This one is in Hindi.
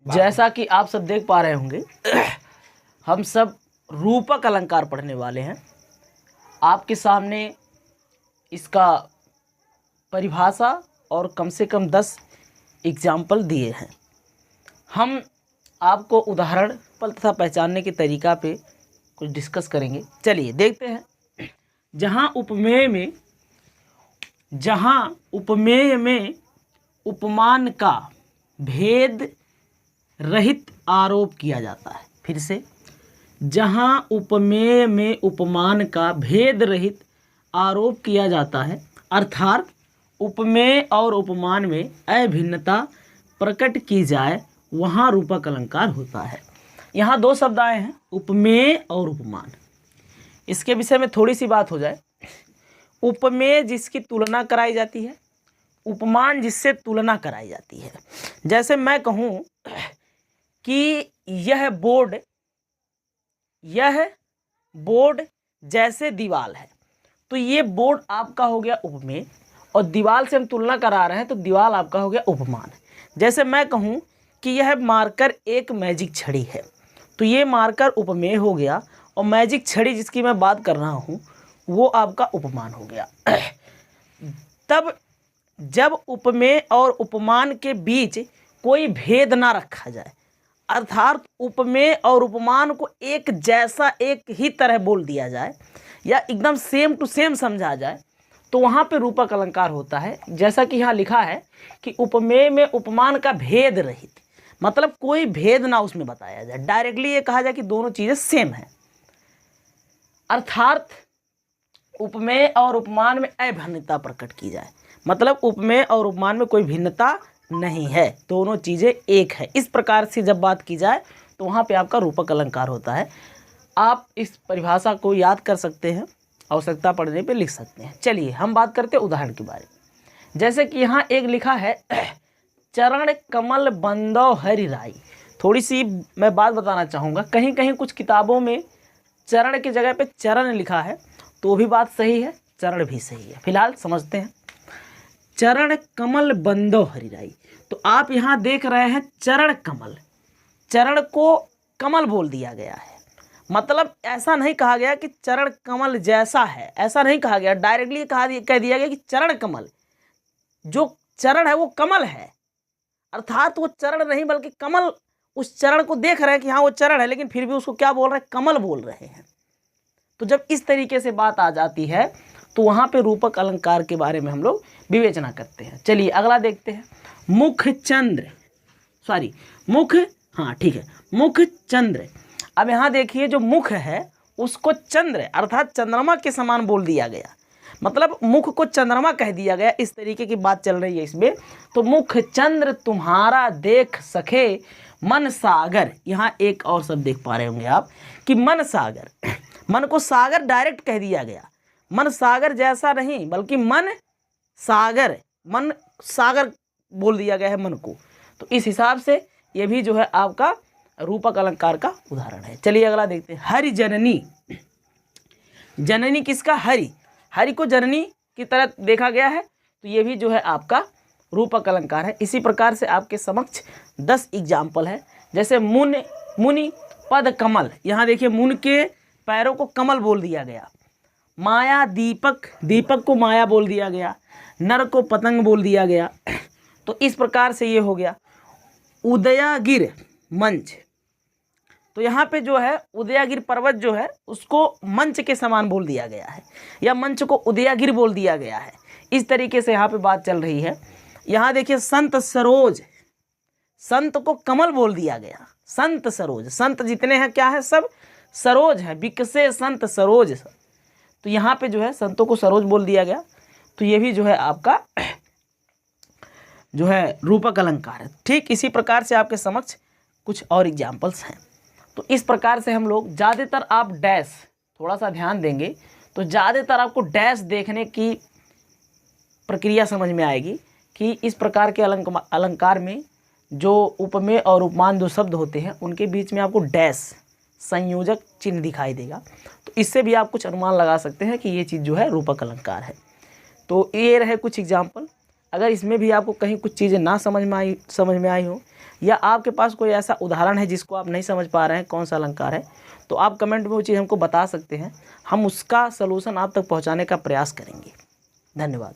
जैसा कि आप सब देख पा रहे होंगे, हम सब रूपक अलंकार पढ़ने वाले हैं। आपके सामने इसका परिभाषा और कम से कम 10 एग्जाम्पल दिए हैं। हम आपको उदाहरण पल तथा पहचानने के तरीका पे कुछ डिस्कस करेंगे। चलिए देखते हैं। जहाँ उपमेय में उपमान का भेद रहित आरोप किया जाता है। फिर से, जहाँ उपमेय में उपमान का भेद रहित आरोप किया जाता है, अर्थात उपमेय और उपमान में अभिन्नता प्रकट की जाए, वहाँ रूपक अलंकार होता है। यहाँ 2 शब्द आए हैं, उपमेय और उपमान। इसके विषय में थोड़ी सी बात हो जाए। उपमेय जिसकी तुलना कराई जाती है, उपमान जिससे तुलना कराई जाती है। जैसे मैं कहूँ कि यह बोर्ड जैसे दीवाल है, तो ये बोर्ड आपका हो गया उपमेय, और दीवाल से हम तुलना करा रहे हैं तो दीवाल आपका हो गया उपमान। जैसे मैं कहूँ कि यह मार्कर एक मैजिक छड़ी है, तो ये मार्कर उपमेय हो गया, और मैजिक छड़ी जिसकी मैं बात कर रहा हूँ वो आपका उपमान हो गया। तब जब उपमेय और उपमान के बीच कोई भेद ना रखा जाए, अर्थात उपमेय और उपमान को एक जैसा एक ही तरह बोल दिया जाए या एकदम सेम टू सेम समझा जाए, तो वहाँ पे रूपक अलंकार होता है। जैसा कि यहाँ लिखा है कि उपमेय में उपमान का भेद रहित, मतलब कोई भेद ना उसमें बताया जाए, डायरेक्टली ये कहा जाए कि दोनों चीज़ें सेम हैं। अर्थात उपमेय और उपमान में अभिन्नता प्रकट की जाए, मतलब उपमेय और उपमान में कोई भिन्नता नहीं है, दोनों चीज़ें एक है। इस प्रकार से जब बात की जाए तो वहाँ पे आपका रूपक अलंकार होता है। आप इस परिभाषा को याद कर सकते हैं, आवश्यकता पड़ने पे लिख सकते हैं। चलिए हम बात करते हैं उदाहरण के बारे में। जैसे कि यहाँ एक लिखा है, चरण कमल बंदो हरि राई। थोड़ी सी मैं बात बताना चाहूँगा, कहीं कहीं कुछ किताबों में चरण की जगह पे चरण लिखा है, तो भी बात सही है, चरण भी सही है। फिलहाल समझते हैं। चरण कमल बंदो हरि राई, तो आप यहाँ देख रहे हैं चरण कमल, चरण को कमल बोल दिया गया है। मतलब ऐसा नहीं कहा गया कि चरण कमल जैसा है, ऐसा नहीं कहा गया, डायरेक्टली कह दिया गया कि चरण कमल, जो चरण है वो कमल है, अर्थात वो चरण नहीं बल्कि कमल। उस चरण को देख रहे हैं कि हाँ वो चरण है, लेकिन फिर भी उसको क्या बोल रहे हैं, कमल बोल रहे हैं। तो जब इस तरीके से बात आ जाती है तो वहाँ पे रूपक अलंकार के बारे में हम लोग विवेचना करते हैं। चलिए अगला देखते हैं। मुख चंद्र। अब यहाँ देखिए, जो मुख है उसको चंद्र अर्थात चंद्रमा के समान बोल दिया गया, मतलब मुख को चंद्रमा कह दिया गया। इस तरीके की बात चल रही है इसमें। तो मुख चंद्र तुम्हारा देख सके मन सागर। यहाँ एक और शब्द देख पा रहे होंगे आप कि मन सागर, मन को सागर डायरेक्ट कह दिया गया, मन सागर जैसा नहीं बल्कि मन सागर बोल दिया गया है मन को। तो इस हिसाब से ये भी जो है आपका रूपक अलंकार का उदाहरण है। चलिए अगला देखते हैं। हरि जननी। जननी किसका, हरि को जननी की तरह देखा गया है, तो ये भी जो है आपका रूपक अलंकार है। इसी प्रकार से आपके समक्ष 10 एग्जाम्पल है। जैसे मुनि पद कमल, यहाँ देखिए मुन के पैरों को कमल बोल दिया गया। माया दीपक को माया बोल दिया गया। नर को पतंग बोल दिया गया। तो इस प्रकार से ये हो गया। उदयागिर मंच, तो यहाँ पे जो है उदयागिर पर्वत जो है उसको मंच के समान बोल दिया गया है, या मंच को उदयागिर बोल दिया गया है। इस तरीके से यहाँ पे बात चल रही है। यहाँ देखिए संत सरोज, संत को कमल बोल दिया गया। संत सरोज, संत जितने हैं क्या है, सब सरोज है, बिकसे संत सरोज। तो यहाँ पे जो है संतों को सरोज बोल दिया गया। तो ये भी जो है आपका जो है रूपक अलंकार है। ठीक इसी प्रकार से आपके समक्ष कुछ और एग्जाम्पल्स हैं। तो इस प्रकार से हम लोग ज़्यादातर, आप डैश थोड़ा सा ध्यान देंगे तो ज़्यादातर आपको डैश देखने की प्रक्रिया समझ में आएगी कि इस प्रकार के अलंकार में जो उपमेय और उपमान दो शब्द होते हैं उनके बीच में आपको डैश संयोजक चिन्ह दिखाई देगा। तो इससे भी आप कुछ अनुमान लगा सकते हैं कि ये चीज़ जो है रूपक अलंकार है। तो ये रहे कुछ एग्जाम्पल। अगर इसमें भी आपको कहीं कुछ चीज़ें ना समझ में आई हो या आपके पास कोई ऐसा उदाहरण है जिसको आप नहीं समझ पा रहे हैं कौन सा अलंकार है, तो आप कमेंट में वो चीज़ हमको बता सकते हैं, हम उसका सलूशन आप तक पहुंचाने का प्रयास करेंगे। धन्यवाद।